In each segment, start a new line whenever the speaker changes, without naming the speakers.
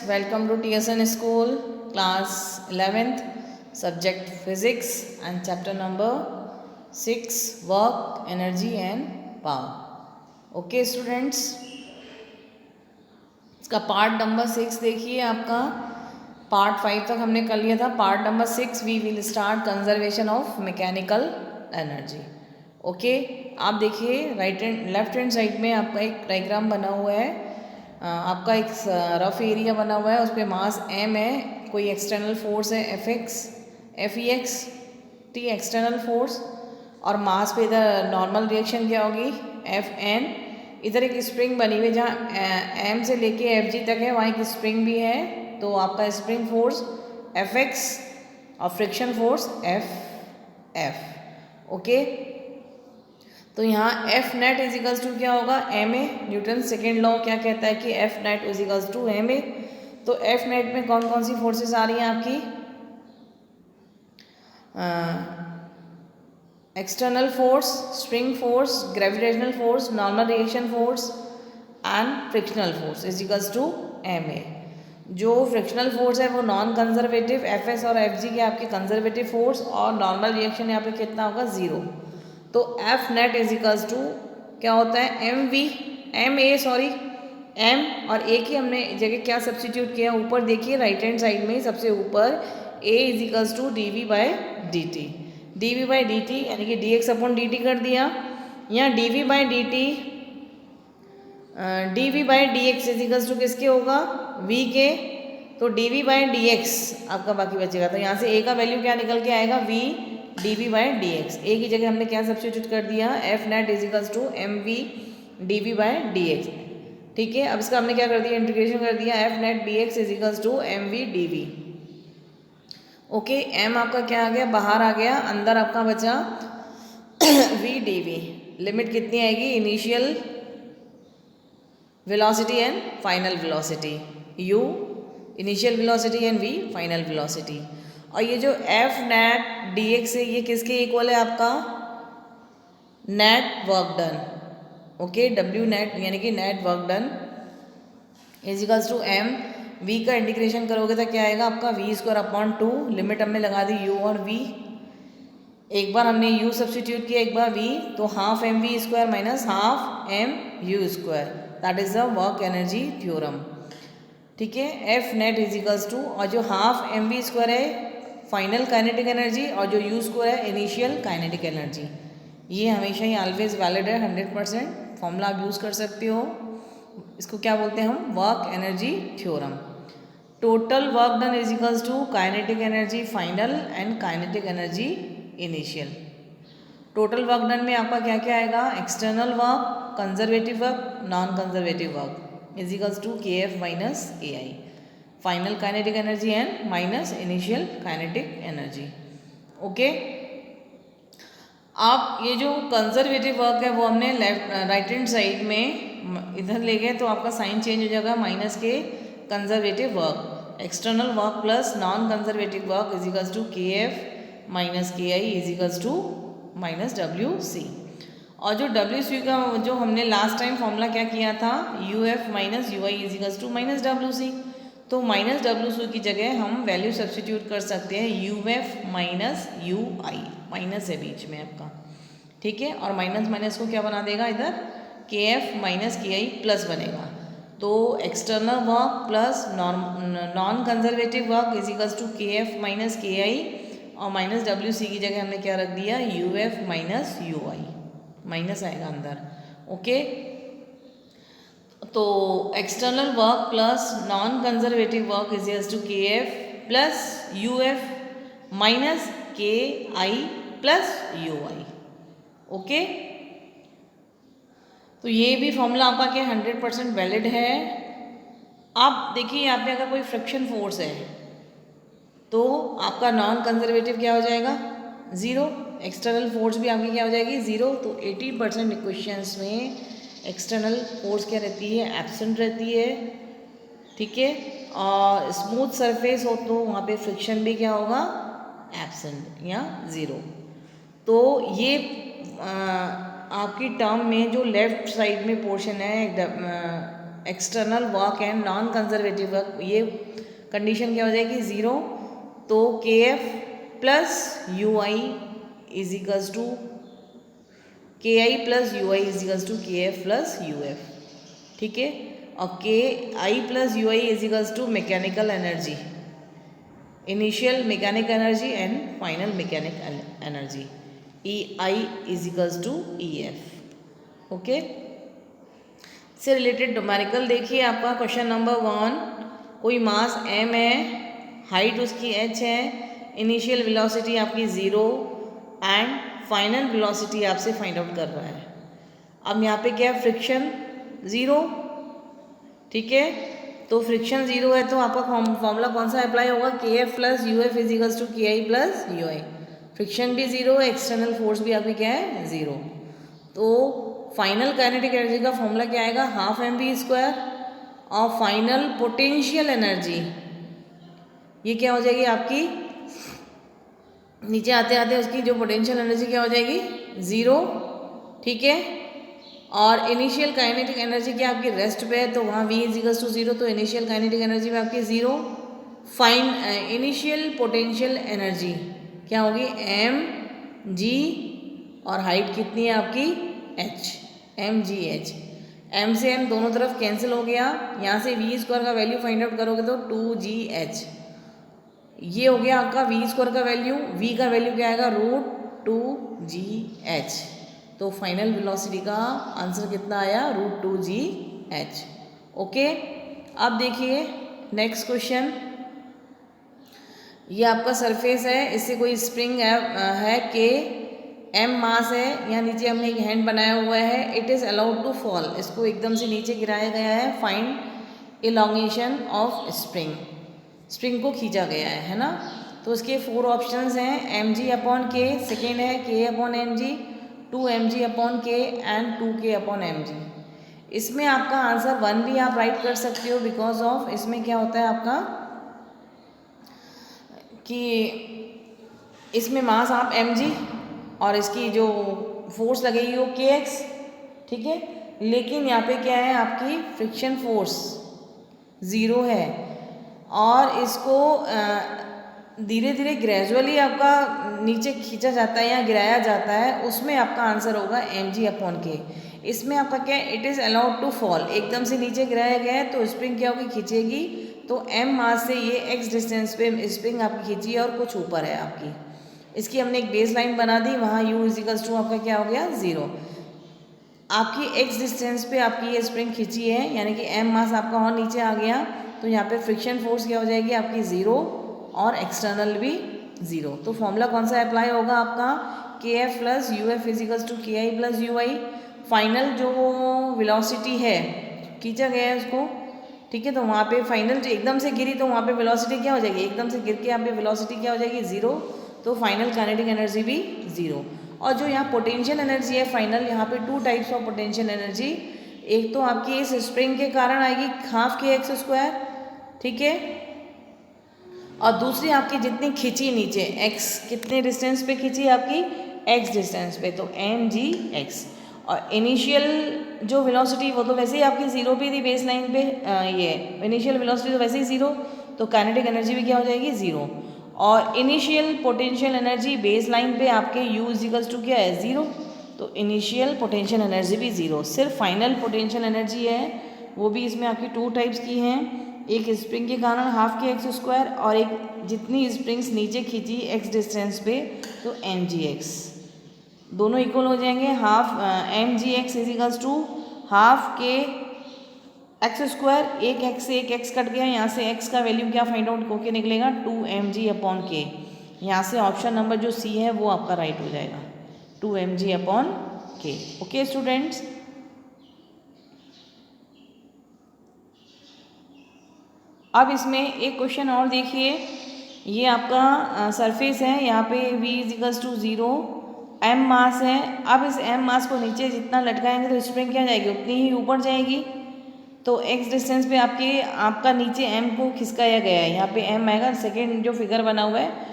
welcome to TSN School, class 11th, subject physics and chapter number 6, work, energy and power. Okay students, इसका part number 6 देखिए आपका part 5 तक हमने कर लिया था. Part number 6 we will start conservation of mechanical energy. Okay, आप देखिए right and left hand side में आपका एक डायग्राम बना हुआ है. आपका एक रफ एरिया बना हुआ है, उस पर मास m है, कोई एक्सटर्नल फोर्स है Fex टी एक्सटर्नल फोर्स, और मास पे इधर नॉर्मल रिएक्शन क्या होगी Fn. इधर एक स्प्रिंग बनी हुई है जहाँ m से लेके Fg तक है, वहाँ एक स्प्रिंग भी है. तो आपका स्प्रिंग फोर्स Fx और फ्रिक्शन फोर्स F. ओके, तो यहाँ F नेट इजिकल्स टू क्या होगा ma. न्यूटन सेकेंड लॉ क्या कहता है कि F net equals to ma. तो F नेट में कौन कौन सी फोर्सेस आ रही हैं आपकी? External force, spring force, gravitational force, normal reaction force and frictional force equals to ma. जो फ्रिक्शनल फोर्स है वो नॉन कंजर्वेटिव, Fs और Fg के आपके कंजर्वेटिव फोर्स, और नॉर्मल रिएक्शन यहाँ पे कितना होगा 0. तो F नेट इजिकल्स टू क्या होता है m और a की हमने जगह क्या सब्सटीट्यूट किया, ऊपर देखिए राइट हैंड साइड में सबसे ऊपर a equals to dv by dt यानी कि dx अपॉन dt कर दिया. यहाँ dv by dx equals to किसके होगा v के. तो dv बाई dx आपका बाकी बचेगा. तो यहाँ से a का वैल्यू क्या निकल के आएगा v dv by dx. a की जगह हमने क्या सब्सटीट्यूट कर दिया F net equals to mv dv by dx. ठीक है, अब इसका हमने क्या कर दिया इंटीग्रेशन कर दिया F net dx equals to mv dv. Okay, m आपका क्या आ गया बाहर आ गया, अंदर आपका बचा v dv. लिमिट कितनी आएगी initial velocity and final velocity, u initial velocity and v final velocity. और ये जो F नेट dx है ये किसके इक्वल है आपका net work done. Okay, W net यानी कि net work done equals to m. v का इंटीग्रेशन करोगे तो क्या आएगा आपका v स्क्वायर अपॉन 2. लिमिट हमने लगा दी u और v. एक बार हमने u सब्सटीट्यूट किया, एक बार v, तो half M we square minus half m u square. That is the work energy theorem. ठीक है, F नेट इजिकल्स टू, और जो हाफ एम वी स्क्वायर है फाइनल काइनेटिक एनर्जी, और जो u स्क्वायर है इनिशियल काइनेटिक एनर्जी. ये हमेशा ही ऑलवेज वैलिड है, 100% फॉर्मूला आप यूज़ कर सकते हो. इसको क्या बोलते हैं हम work energy theorem. Total work done equals to kinetic energy final and kinetic energy initial. Total work done में आपका क्या क्या आएगा external work, conservative work, non conservative work equals to kf minus ai. Final kinetic energy and minus initial kinetic energy. Okay, आप ये जो conservative work है वो हमने राइट हैंड साइड में इधर ले गए, तो आपका साइन चेंज हो जाएगा माइनस के conservative work. External work plus non conservative work equals to kf minus ki equals to minus wc. और जो wc का जो हमने लास्ट टाइम फॉर्मूला क्या किया था uf minus ui equals to minus wc. तो माइनस wc की जगह हम वैल्यू सब्सटीट्यूट कर सकते हैं uf माइनस ui, माइनस है बीच में आपका. ठीक है, और माइनस माइनस को क्या बना देगा इधर kf माइनस ki प्लस बनेगा. तो external work plus non conservative work equals to kf minus ki, और माइनस wc की जगह हमने क्या रख दिया uf माइनस ui, माइनस आएगा अंदर. ओके, तो external work plus non conservative work equals to kf plus uf minus ki plus ui. Okay, तो ये भी फॉर्मूला आपका क्या 100% वैलिड है. आप देखिए यहाँ पे अगर कोई फ्रिक्शन फोर्स है तो आपका नॉन कंजर्वेटिव क्या हो जाएगा 0, एक्सटर्नल फोर्स भी आपकी क्या हो जाएगी 0. तो 80% इक्वेशंस में एक्सटर्नल फोर्स क्या रहती है एब्सेंट रहती है. ठीक है, और स्मूथ सरफेस हो तो वहाँ पे फ्रिक्शन भी क्या होगा एब्सेंट या 0. तो ये आपकी टर्म में जो लेफ्ट साइड में पोर्शन है external work and non conservative work, ये कंडीशन क्या हो जाएगी 0। तो के F plus you I is equals to के आई plus you I is equals to K F plus you F, ठीक है। और K I plus you I is equals to mechanical energy, initial mechanic energy and final mechanic energy, E I is equals to E F. Okay, से related numerical देखिए आपका question number 1, कोई मास m है, height उसकी h है, initial velocity आपकी 0 and final velocity आपसे find out कर रहा है। अब यहाँ पे क्या है, फ्रिक्शन 0, ठीक है। तो फ्रिक्शन 0 है तो आपका फॉर्मूला कौन सा अप्लाई होगा, के F plus you f is equals to के आई प्लस यू आई। फ्रिक्शन भी 0 है, एक्सटर्नल फोर्स भी आपकी क्या है 0। तो फाइनल काइनेटिक एनर्जी का फॉर्मूला क्या आएगा, हाफ एम वी स्क्वायर, और फाइनल पोटेंशियल एनर्जी ये क्या हो जाएगी आपकी, नीचे आते आते उसकी जो पोटेंशियल एनर्जी क्या हो जाएगी 0, ठीक है। और इनिशियल काइनेटिक एनर्जी क्या आपकी रेस्ट पे है, तो वहाँ v इज इक्वल्स टू 0, तो इनिशियल काइनेटिक एनर्जी में आपकी 0। इनिशियल पोटेंशियल एनर्जी क्या होगी m g, और हाइट कितनी है आपकी h, m g h, m से m दोनों तरफ कैंसिल हो गया, यहाँ से v स्क्वायर का वैल्यू फाइंड आउट करोगे तो 2gh, ये हो गया आपका v स्क्वायर का वैल्यू, v का वैल्यू क्या आएगा √2gh। तो फाइनल वेलोसिटी का आंसर कितना आया √2gh। ओके, अब देखिए नेक्स्ट क्वेश्चन, ये आपका सरफेस है, इससे कोई स्प्रिंग है के m मास है, यहाँ नीचे हमने एक हैंड बनाया हुआ है, it is allowed to fall, इसको एकदम से नीचे गिराया गया है, find elongation of spring, spring को खींचा गया है ना। तो उसके 4 ऑप्शंस हैं, एम जी अपॉन के, सेकेंड है K upon M G, 2 M G upon K and 2k upon M G. इसमें आपका आंसर 1 भी आप राइट कर सकते हो, बिकॉज ऑफ इसमें क्या होता है आपका कि इसमें मास आप mg और इसकी जो फोर्स लगेगी वो kx, ठीक है। लेकिन यहाँ पे क्या है आपकी फ्रिक्शन फोर्स 0 है, और इसको धीरे धीरे ग्रेजुअली आपका नीचे खींचा जाता है या गिराया जाता है, उसमें आपका आंसर होगा mg अपॉन के। इसमें आपका क्या है, it is allowed to fall, एकदम से नीचे गिराया गया है तो स्प्रिंग क्या होगी खींचेगी, तो m मास से ये x डिस्टेंस पे स्प्रिंग आपकी खींची है और कुछ ऊपर है आपकी, इसकी हमने एक बेस लाइन बना दी, वहाँ u इजिकल्स टू आपका क्या हो गया 0। आपकी x डिस्टेंस पे आपकी ये स्प्रिंग खींची है, यानी कि m मास आपका और नीचे आ गया, तो यहाँ पे फ्रिक्शन फोर्स क्या हो जाएगी आपकी 0 और एक्सटर्नल भी 0। तो फॉर्मूला कौन सा अप्लाई होगा आपका, के F plus U F इजिकल्स to के आई प्लस यू आई। फाइनल जो वेलोसिटी है खींचा गया है उसको, ठीक है, तो वहाँ पे फाइनल जो एकदम से गिरी तो वहाँ पे वेलोसिटी क्या हो जाएगी, एकदम से गिर के यहाँ पे वेलोसिटी क्या हो जाएगी 0, तो फाइनल काइनेटिक एनर्जी भी 0। और जो यहाँ पोटेंशियल एनर्जी है फाइनल, यहाँ पे 2 टाइप्स ऑफ पोटेंशियल एनर्जी, एक तो आपकी इस स्प्रिंग के कारण आएगी हाफ के एक्स स्क्वायर, ठीक है, और दूसरी आपकी जितनी खींची नीचे x कितने डिस्टेंस पे खींची आपकी x डिस्टेंस पे, तो एम जी एक्स। और इनिशियल जो वेलोसिटी वो तो वैसे ही आपकी 0 भी थी बेस लाइन पे, ये इनिशियल वेलोसिटी तो वैसे ही 0, तो काइनेटिक एनर्जी भी क्या हो जाएगी 0। और initial potential energy base line पे आपके u इजिकल्स टू क्या है 0, तो इनिशियल पोटेंशियल एनर्जी भी 0। सिर्फ फाइनल पोटेंशियल एनर्जी है वो भी इसमें आपकी 2 टाइप्स की हैं, एक स्प्रिंग के कारण हाफ के एक्स स्क्वायर, और एक जितनी स्प्रिंग्स नीचे खींची x डिस्टेंस पे, तो एम जी एक्स, दोनों इक्वल हो जाएंगे। Half m g x equals to half k x square, एक x से एक x कट गया, यहाँ से x का वैल्यू क्या फाइंड आउट होके निकलेगा 2mg अपॉन के। यहाँ से ऑप्शन नंबर जो सी है वो आपका राइट हो जाएगा 2mg अपॉन के। ओके स्टूडेंट्स, अब इसमें एक क्वेश्चन और देखिए, ये आपका सरफेस है, यहाँ पे v इजिकल्स टू 0, m मास है। अब इस m मास को नीचे जितना लटकाएंगे तो स्प्रिंग क्या जाएगी उतनी ही ऊपर जाएगी, तो x डिस्टेंस पे आपका नीचे m को खिसकाया गया है, यहाँ पे m आएगा, सेकेंड जो फिगर बना हुआ है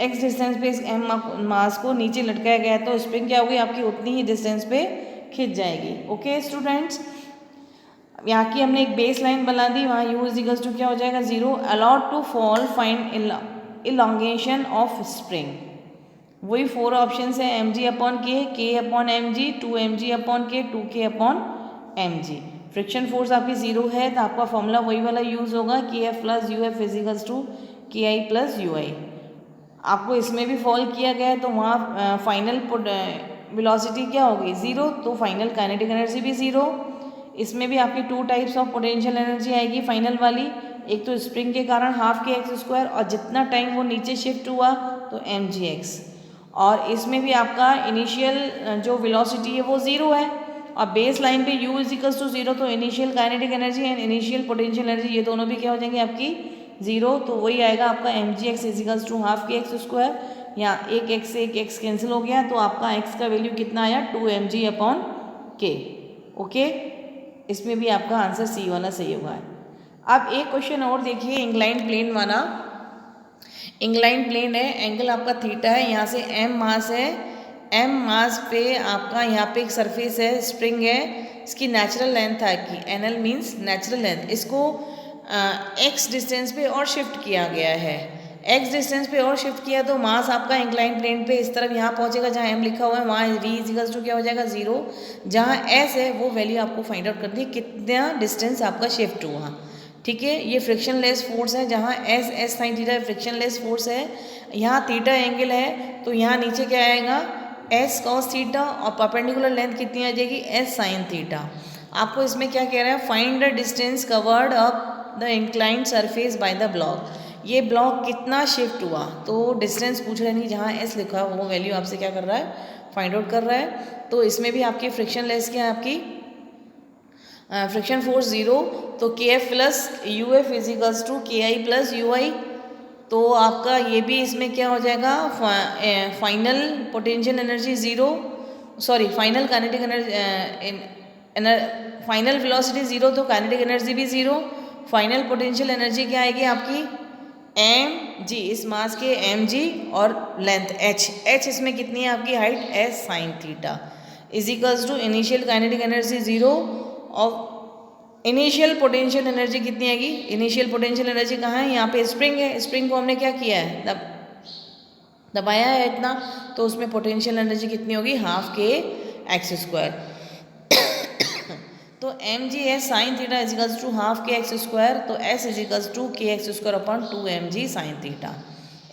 x डिस्टेंस पे इस m मास को नीचे लटकाया गया है, तो स्प्रिंग क्या होगी आपकी उतनी ही डिस्टेंस पे खिंच जाएगी। ओके स्टूडेंट्स, यहाँ की हमने एक बेस लाइन बना दी, वहाँ u इजिकल्स टू क्या हो जाएगा 0। Allowed to fall find elongation of spring, वही 4 ऑप्शन है एम जी upon k upon M G, 2 M G upon k, 2k upon M g. Friction force आपकी 0 है तो आपका फॉर्मूला वही वाला यूज़ होगा के F plus U F इजिकल्स to के आई प्लस यू आई। आपको इसमें भी फॉल किया गया है तो वहाँ फाइनल वेलोसिटी क्या होगी 0, तो फाइनल काइनेटिक एनर्जी भी 0। इसमें भी आपकी 2 टाइप्स ऑफ पोटेंशियल एनर्जी आएगी फाइनल वाली, एक तो स्प्रिंग के कारण हाफ के एक्स स्क्वायर और जितना टाइम वो नीचे शिफ्ट हुआ तो एम जी एक्स, और इसमें भी आपका इनिशियल जो वेलोसिटी है वो 0 है और बेस लाइन पे u इजिकल्स टू 0, तो initial kinetic energy and initial potential energy ये दोनों भी क्या हो जाएंगे आपकी 0, तो वही आएगा आपका m g x equals to half k x square, या एक एक्स से एक एक्स कैंसिल हो गया तो आपका x का वैल्यू कितना आया 2 एम जी अपॉन के। ओके, इसमें भी आपका आंसर सी वाला सही होगा। अब एक क्वेश्चन और देखिए, इंक्लाइंड प्लेन वाला। इंक्लाइंड प्लेन है, एंगल आपका थीटा है, यहाँ से m मास है, m मास पे आपका यहाँ पे एक सरफेस है, स्प्रिंग है, इसकी नेचुरल लेंथ है कि एनएल मीन्स नेचुरल लेंथ, इसको x डिस्टेंस पे और शिफ्ट किया गया है, x डिस्टेंस पे और शिफ्ट किया तो मास आपका इंक्लाइंड प्लेन पे इस तरफ यहाँ पहुँचेगा जहाँ m लिखा हुआ है, वहाँ v इजिकल्स टू क्या हो जाएगा 0, जहाँ s है वो वैल्यू आपको फाइंड आउट करनी है कितना डिस्टेंस आपका शिफ्ट हुआ। ठीक है, ये फ्रिक्शन लेस फोर्स है, जहाँ S sine theta friction less force है, यहाँ थीटा एंगल है तो यहाँ नीचे क्या आएगा एस कॉस थीटा और परपेंडिकुलर लेंथ कितनी आ जाएगी एस साइन थीटा। आपको इसमें क्या कह रहा है, find the distance covered up the inclined surface by the block, ये ब्लॉक कितना शिफ्ट हुआ, तो डिस्टेंस पूछ रहे नहीं, जहाँ एस लिखा है वो वैल्यू आपसे क्या कर रहा है फाइंड आउट कर रहा है। तो इसमें भी आपकी फ्रिक्शन लेस क्या है आपकी फ्रिक्शन फोर्स 0, तो के F plus U F इजिकल्स to के आई प्लस यू आई, तो आपका ये भी इसमें क्या हो जाएगा final potential energy 0, sorry final kinetic energy, final velocity 0 तो काइनेटिक एनर्जी भी 0, फाइनल पोटेंशियल एनर्जी क्या आएगी आपकी एम जी, इस मास के एम जी और लेंथ एच इसमें कितनी है आपकी height s sine theta equals to initial kinetic energy 0 और इनिशियल पोटेंशियल एनर्जी कितनी आएगी, इनिशियल पोटेंशियल एनर्जी कहाँ है, यहाँ पे स्प्रिंग है, स्प्रिंग को हमने क्या किया है दबाया है इतना, तो उसमें पोटेंशियल एनर्जी कितनी होगी हाफ के एक्स स्क्वायर, तो m g s sine theta equals to half k x square, तो s equals to k x square upon 2 M g sine theta,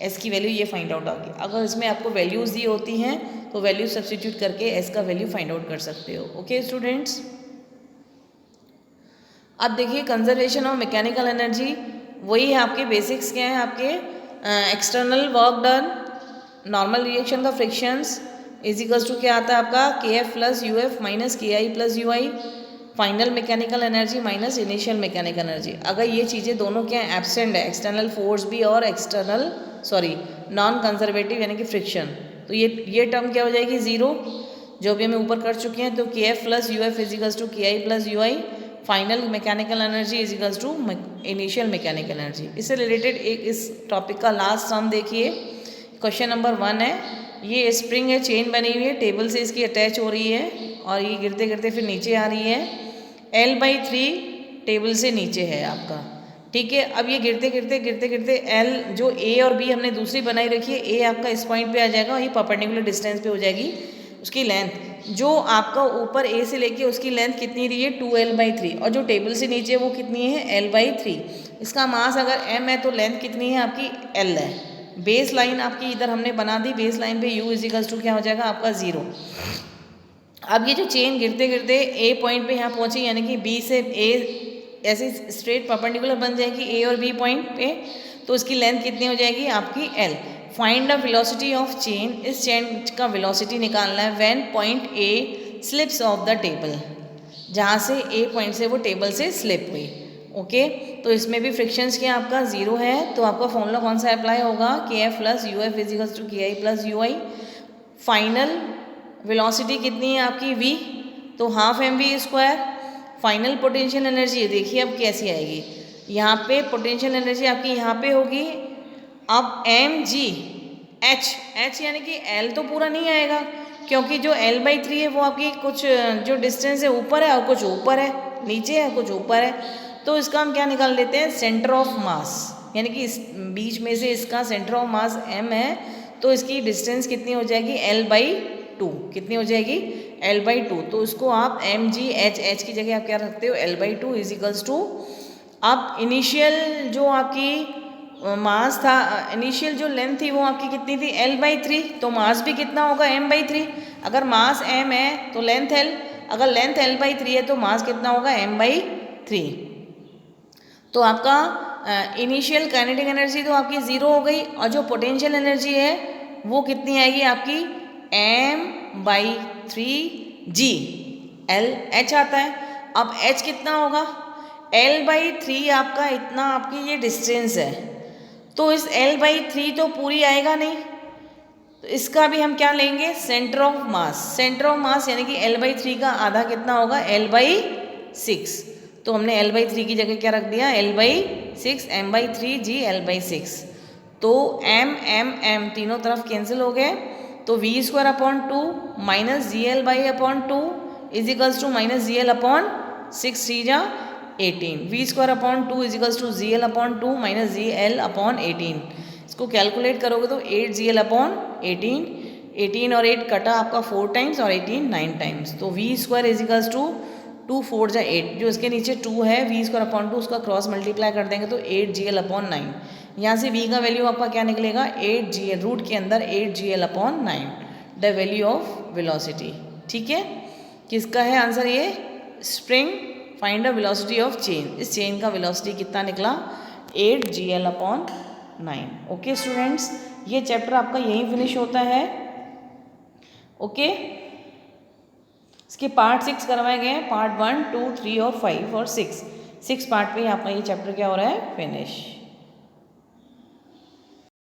s की वैल्यू ये फाइंड आउट होगी। अगर इसमें आपको वैल्यूज़ दी होती हैं तो वैल्यू सब्स्टिट्यूट करके एस का वैल्यू फाइंड आउट कर सकते हो। ओके स्टूडेंट्स, अब देखिए कंजर्वेशन ऑफ मैकेनिकल एनर्जी, वही है आपके बेसिक्स क्या हैं आपके external work done, normal reaction का फ्रिक्शंस इजिकल्स टू क्या आता है आपका के F plus you F minus K I plus you I, final mechanical energy minus initial mechanical energy. अगर ये चीज़ें दोनों क्या एब्सेंट है, एक्सटर्नल फोर्स भी और एक्सटर्नल नॉन कंजर्वेटिव यानी कि फ्रिक्शन, तो ये टर्म क्या हो जाएगी 0, जो भी हमें ऊपर कर चुके हैं, तो के F plus U F इजिकल्स to के आई plus you I, final mechanical energy is equals to initial mechanical energy. इससे रिलेटेड एक इस टॉपिक का लास्ट सम देखिए, क्वेश्चन नंबर 1 है, ये स्प्रिंग है, चेन बनी हुई है, टेबल से इसकी अटैच हो रही है और ये गिरते गिरते फिर नीचे आ रही है, L/3 टेबल से नीचे है आपका, ठीक है। अब ये गिरते गिरते L जो A और B हमने दूसरी बनाई रखी है, A आपका इस पॉइंट पे आ जाएगा और ये परपेंडिकुलर डिस्टेंस पे हो जाएगी उसकी लेंथ, जो आपका ऊपर A से लेके उसकी लेंथ कितनी रही है 2L/3 और जो टेबल से नीचे वो कितनी है L/3। इसका मास अगर M है तो लेंथ कितनी है आपकी L है। बेस लाइन आपकी इधर हमने बना दी, बेस लाइन पे U इजिकल्स टू क्या हो जाएगा आपका 0। अब ये जो चेन गिरते गिरते A पॉइंट पे यहाँ पहुँची, यानी कि B से A ऐसे स्ट्रेट परपेंडिकुलर बन जाएगी A और B पॉइंट पे, तो उसकी लेंथ कितनी हो जाएगी आपकी L। Find the velocity of chain, इस चेन का वेलोसिटी निकालना है when point A slips of the table, जहाँ से A पॉइंट से वो टेबल से स्लिप हुई। ओके, तो इसमें भी फ्रिक्शंस क्या आपका 0 है, तो आपका फॉर्मूला कौन सा अप्लाई होगा के F plus U F इजिकल्स to के आई plus you I. Final velocity कितनी है आपकी v, तो half M we square. Final potential energy देखिए अब कैसी आएगी, यहाँ पे पोटेंशियल एनर्जी आपकी यहाँ पे होगी, अब एम जी एच यानी कि L तो पूरा नहीं आएगा, क्योंकि जो L/3 है वो आपकी कुछ जो डिस्टेंस है ऊपर है और कुछ ऊपर है, नीचे है कुछ ऊपर है, तो इसका हम क्या निकाल लेते हैं, सेंटर ऑफ मास, यानी कि इस बीच में से इसका सेंटर ऑफ मास m है, तो इसकी डिस्टेंस कितनी हो जाएगी, l/2। कितनी हो जाएगी, l/2। तो उसको आप mgh की जगह आप क्या रखते हो, l/2 इज इक्वल्स टू, अब इनिशियल जो आपकी मास था, इनिशियल जो लेंथ थी वो आपकी कितनी थी, l/3, तो मास भी कितना होगा, m/3। अगर मास m है तो लेंथ l, अगर लेंथ l/3 है तो मास कितना होगा, m/3। तो आपका इनिशियल काइनेटिक एनर्जी तो आपकी ज़ीरो हो गई, और जो पोटेंशियल एनर्जी है वो कितनी आएगी आपकी, m/3g, LH आता है। अब h कितना होगा, l/3 आपका इतना आपकी ये डिस्टेंस है, तो इस l/3 तो पूरी आएगा नहीं, तो इसका भी हम क्या लेंगे, centre of mass. Centre of mass यानी कि l/3 का आधा कितना होगा, l/6। तो हमने l/3 की जगह क्या रख दिया, l/6, m/3g l/6। तो m तीनों तरफ कैंसिल हो गए, तो v²/2 minus gl/2 is equals to minus gl/6 3 18। v²/2 is equals to gl/2 minus gl/18। इसको कैलकुलेट करोगे तो 8gl/18, 18 और 8 कटा आपका 4 टाइम्स और 18 9 टाइम्स, तो v² इज इक्वल्स टू 2 4 जा 8, जो इसके नीचे 2 है v²/2 उसका क्रॉस मल्टीप्लाई कर देंगे तो 8gl/9। यहाँ से v का वैल्यू आपका क्या निकलेगा, 8gl, रूट के अंदर 8gl/9, the value of velocity. ठीक है, किसका है आंसर ये, spring, find the velocity of chain. इस चेन का वेलोसिटी कितना निकला, 8gl/9। ओके स्टूडेंट्स, ये चैप्टर आपका यहीं फिनिश होता है। ओके, इसके पार्ट 6 करवाए गए हैं, पार्ट 1 2 3 और 5 और 6 पार्ट पे आपका ये चैप्टर क्या हो रहा है, फिनिश।